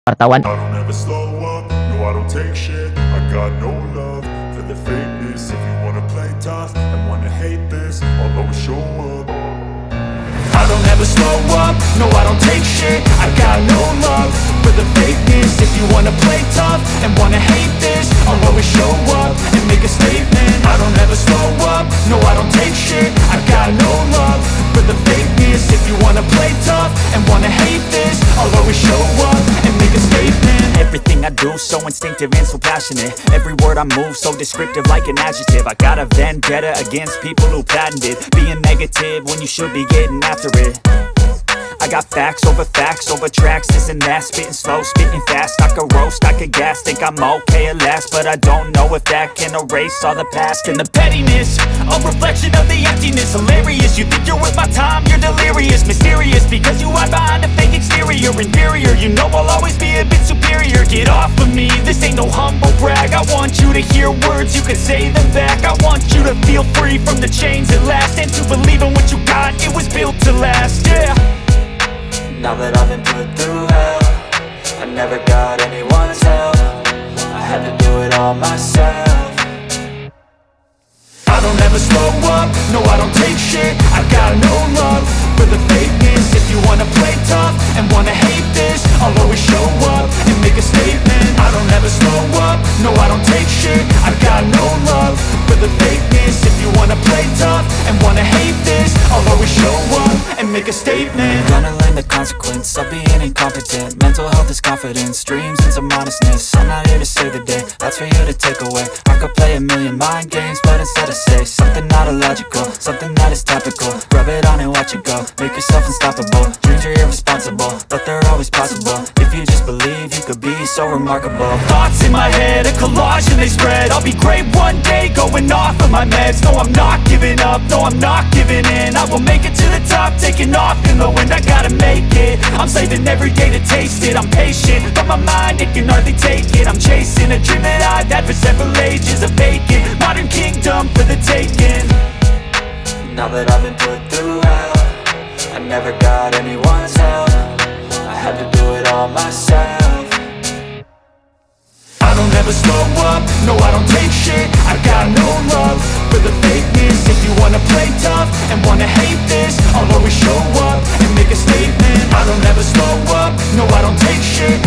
wartawan. I don't ever slow up, no I don't take shit. I got no love for the fakeness. If you wanna play tough and wanna hate this, I'll always show up. I don't ever slow up, no I don't take shit. I got no love for the fakeness. If you wanna play tough and wanna hate this, I'll always show up and make a statement. I don't ever slow up, no I don't take shit. I got no love for the fakeness. If you wanna play tough and wanna hate this, I'll always show up and make a statement. Everything I do so instinctive and so passionate. Every word I move so descriptive like an adjective. I got a vendetta against people who patented being negative when you should be getting after it. I got facts over tracks, this and that. Spitting slow, spitting fast. I could roast, I could gas. Think I'm okay at last, but I don't know if that can erase all the past. And the pettiness, a reflection of the emptiness. Hilarious, you think you're worth my time, you're delirious. Mysterious, because you hide behind a fake exterior. Inferior, you know I'll always be a bit superior. Get off of me, this ain't no humble brag. I want you to hear words, you can say them back. I want you to feel free from the chains at last, and to believe in what you got, it was built to last, yeah. Now that I've been put through hell, I never got anyone's help. I had to do it all myself. I don't ever slow up, no I don't take shit. I got no love for the fakeness. If you wanna play tough and wanna hate this, I'll always show up and make a statement. I don't ever slow up, no I don't take shit. I got no love for the fakeness. If you wanna play tough and wanna hate this, I'll always show up and make a statement. Gonna learn the consequence of being incompetent. Mental health is confidence, dreams and some modestness. I'm not here to save the day, that's for you to take away. I could play a million mind games, but instead I say something not illogical, something that is topical. Rub it on and watch it go, make yourself unstoppable. Dreams are irresponsible, but they're always possible. If you just believe, you could be so remarkable. Thoughts in my head, a collage and they spread. I'll be great one day, going off of my meds. No, I'm not giving up, no, I'm not giving in. I will make it to the top, taking off in the wind. I gotta make it, I'm saving every day to taste it. I'm patient, but my mind, it can hardly take it. I'm chasing a dream that I've had for several ages. A vacant, modern kingdom for the taking. Now that I've been put through hell, I never got anyone's help. I had to do it all myself. I don't ever slow up, no I don't take shit. I got no love for the fakeness. If you wanna play tough and wanna hate this, I'll always show up and make a statement. I don't ever slow up, no I don't take shit.